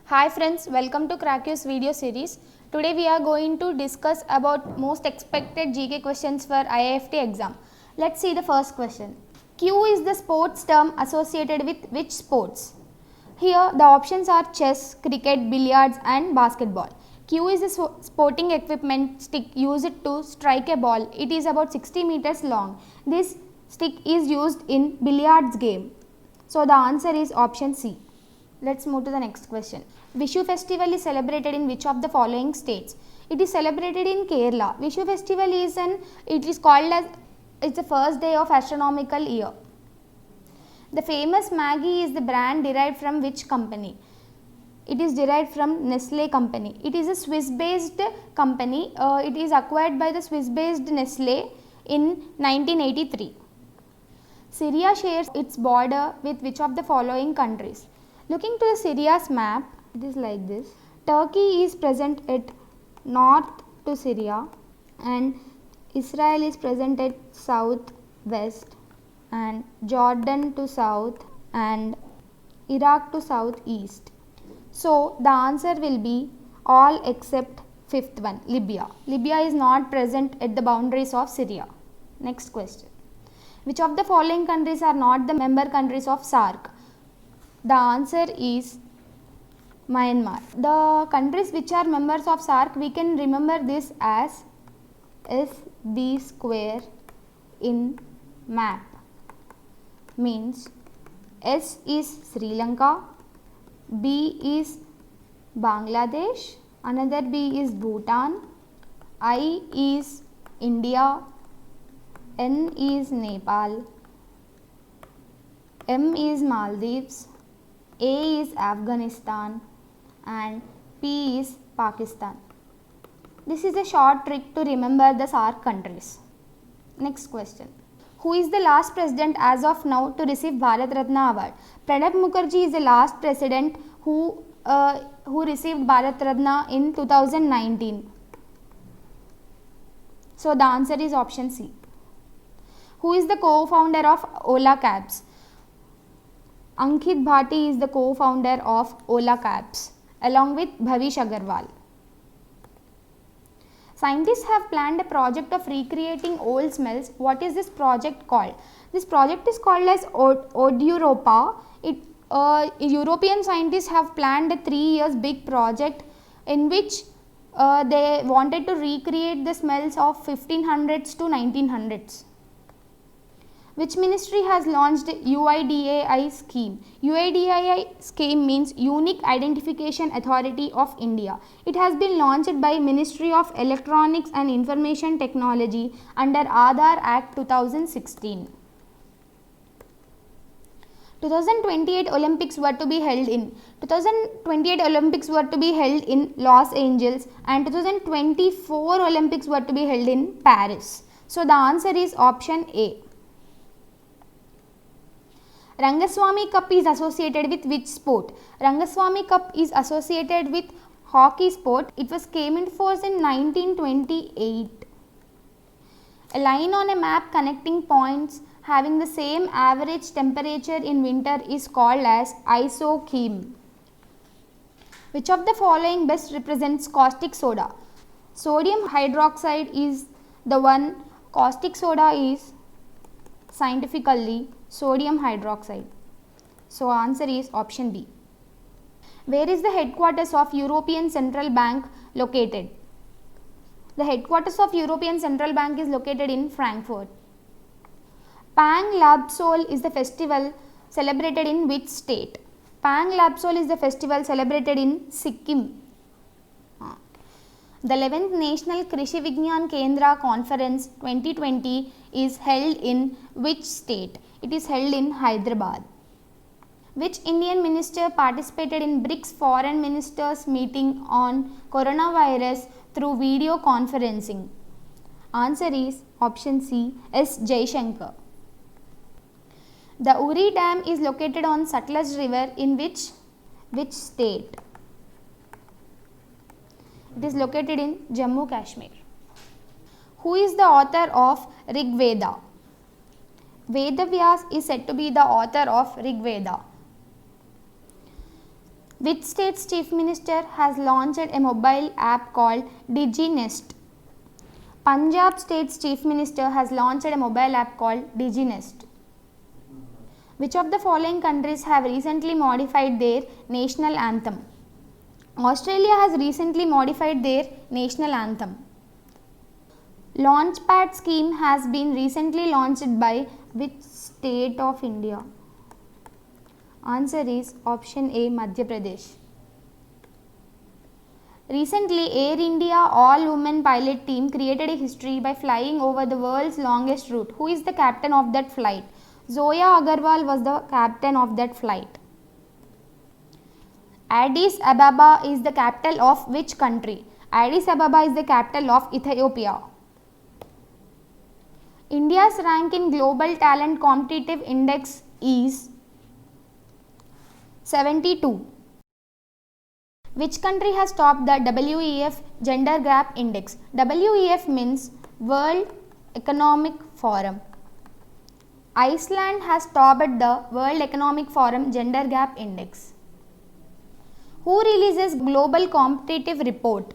Hi friends, welcome to Crackyo's video series. Today we are going to discuss about most expected GK questions for IIFT exam. Let's see the first question. Q is the sports term associated with which sports? Here the options are chess, cricket, billiards and basketball. Q is a sporting equipment stick used to strike a ball. It is about 60 meters long. This stick is used in billiards game. So the answer is option C. Let's move to the next question. Vishu festival is celebrated in which of the following states? It is celebrated in Kerala. Vishu festival is called as it's the first day of astronomical year. The famous Maggi is the brand derived from which company? It is derived from Nestle company. It is a Swiss based company. It is acquired by the Swiss based Nestle in 1983. Syria shares its border with which of the following countries? Looking to the Syria's map, it is like this. Turkey is present at north to Syria and Israel is present at south west and Jordan to south and Iraq to southeast. So the answer will be all except fifth one, Libya. Libya is not present at the boundaries of Syria. Next question. Which of the following countries are not the member countries of SAARC? The answer is Myanmar. The countries which are members of SAARC, we can remember this as SB square in map. Means S is Sri Lanka, B is Bangladesh, another B is Bhutan, I is India, N is Nepal, M is Maldives, A is Afghanistan and P is Pakistan. This is a short trick to remember the SAARC countries. Next question. Who is the last president as of now to receive Bharat Ratna award? Pranab Mukherjee is the last president who received Bharat Ratna in 2019. So the answer is option C. Who is the co-founder of Ola Cabs? Ankit Bhati is the co-founder of Ola Cabs along with Bhavish Agarwal. Scientists have planned a project of recreating old smells. What is this project called? This project is called as OdEuropa. European scientists have planned a 3 years big project in which they wanted to recreate the smells of 1500s to 1900s. Which ministry has launched UIDAI scheme? UIDAI scheme means Unique Identification Authority of India. It has been launched by Ministry of Electronics and Information Technology under Aadhaar Act 2016. 2028 Olympics were to be held in Los Angeles and 2024 Olympics were to be held in Paris. So the answer is option A. Rangaswamy Cup is associated with which sport? Rangaswamy Cup is associated with hockey sport. It was came into force in 1928. A line on a map connecting points having the same average temperature in winter is called as isochreme. Which of the following best represents caustic soda? Sodium hydroxide is the one. Caustic soda is scientifically sodium hydroxide. So answer is option B. Where is the headquarters of European Central Bank located? The headquarters of European Central Bank is located in Frankfurt. Pang Labsol is the festival celebrated in which state? Pang Labsol is the festival celebrated in Sikkim. The 11th National Krishi Vigyan Kendra Conference 2020 is held in which state? It is held in Hyderabad. Which Indian minister participated in BRICS foreign ministers meeting on coronavirus through video conferencing? Answer is option C, S. Jaishankar. The Uri Dam is located on Satluj River in which state? It is located in Jammu Kashmir. Who is the author of Rig Veda? Vedavyas is said to be the author of Rig Veda. Which state's chief minister has launched a mobile app called DigiNest? Punjab state's chief minister has launched a mobile app called DigiNest. Which of the following countries have recently modified their national anthem? Australia has recently modified their national anthem. Launchpad scheme has been recently launched by which state of India? Answer is option A, Madhya Pradesh. Recently, Air India all-women pilot team created a history by flying over the world's longest route. Who is the captain of that flight? Zoya Agarwal was the captain of that flight. Addis Ababa is the capital of which country? Addis Ababa is the capital of Ethiopia. India's rank in Global Talent Competitive Index is 72. Which country has topped the WEF Gender Gap Index? WEF means World Economic Forum. Iceland has topped the World Economic Forum Gender Gap Index. Who releases Global Competitive Report?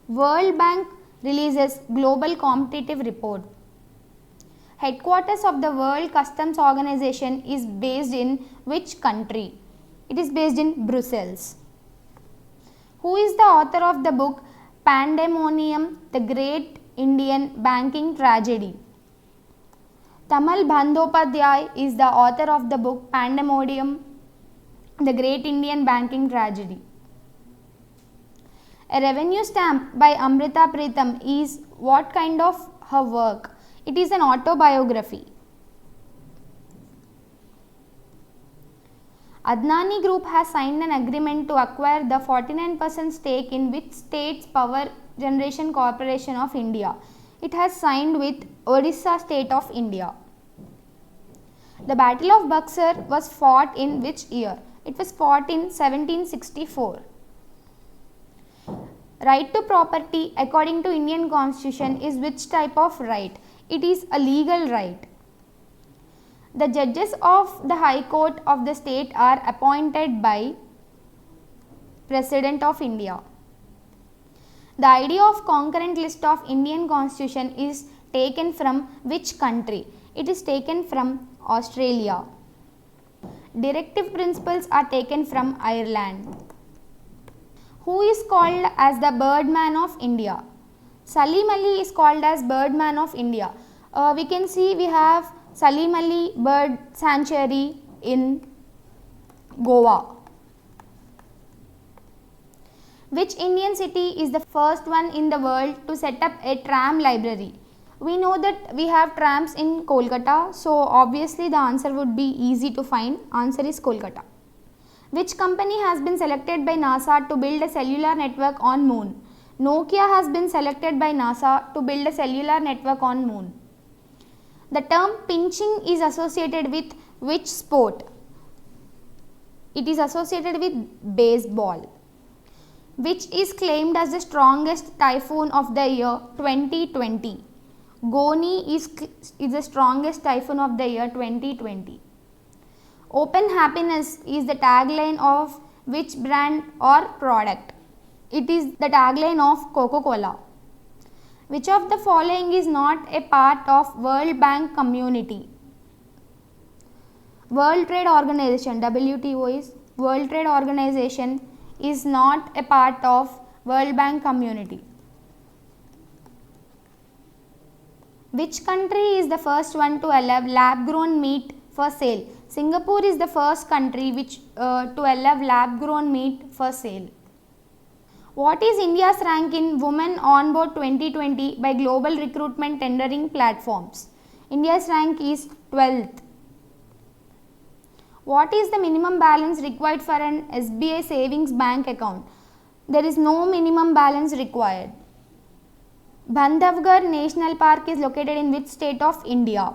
World Bank releases Global Competitive Report. Headquarters of the World Customs Organization is based in which country? It is based in Brussels. Who is the author of the book Pandemonium, the Great Indian Banking Tragedy? Tamal Bandyopadhyay is the author of the book Pandemonium, the Great Indian Banking Tragedy. A revenue stamp by Amrita Pritam is what kind of her work? It is an autobiography. Adani Group has signed an agreement to acquire the 49% stake in which state's Power Generation Corporation of India? It has signed with Odisha State of India. The Battle of Buxar was fought in which year? It was fought in 1764. Right to property according to Indian Constitution is which type of right? It is a legal right. The judges of the High Court of the state are appointed by President of India. The idea of concurrent list of Indian Constitution is taken from which country? It is taken from Australia. Directive principles are taken from Ireland. Who is called as the Birdman of India? Salim Ali is called as Birdman of India. We can see we have Salim Ali Bird Sanctuary in Goa. Which Indian city is the first one in the world to set up a tram library? We know that we have trams in Kolkata, so obviously the answer would be easy to find. Answer is Kolkata. Which company has been selected by NASA to build a cellular network on Moon? Nokia has been selected by NASA to build a cellular network on Moon. The term pinching is associated with which sport? It is associated with baseball. Which is claimed as the strongest typhoon of the year 2020? Goni is the strongest typhoon of the year 2020. Open happiness is the tagline of which brand or product? It is the tagline of Coca-Cola. Which of the following is not a part of World Bank community? World Trade Organization, WTO is World Trade Organization is not a part of World Bank community. Which country is the first one to allow lab-grown meat for sale? Singapore is the first country to allow lab-grown meat for sale. What is India's rank in Women on Board 2020 by global recruitment tendering platforms? India's rank is 12th. What is the minimum balance required for an SBI savings bank account? There is no minimum balance required. Bandhavgarh National Park is located in which state of India?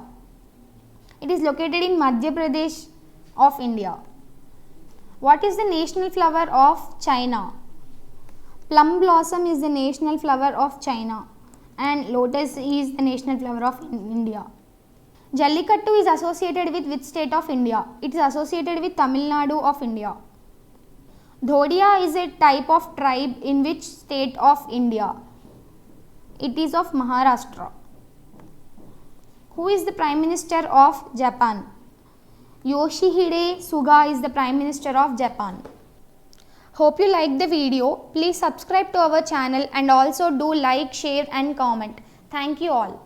It is located in Madhya Pradesh of India. What is the national flower of China? Plum blossom is the national flower of China and lotus is the national flower of India. Jallikattu is associated with which state of India? It is associated with Tamil Nadu of India. Dhodia is a type of tribe in which state of India? It is of Maharashtra. Who is the Prime Minister of Japan? Yoshihide Suga is the Prime Minister of Japan. Hope you liked the video. Please subscribe to our channel and also do like, share and comment. Thank you all.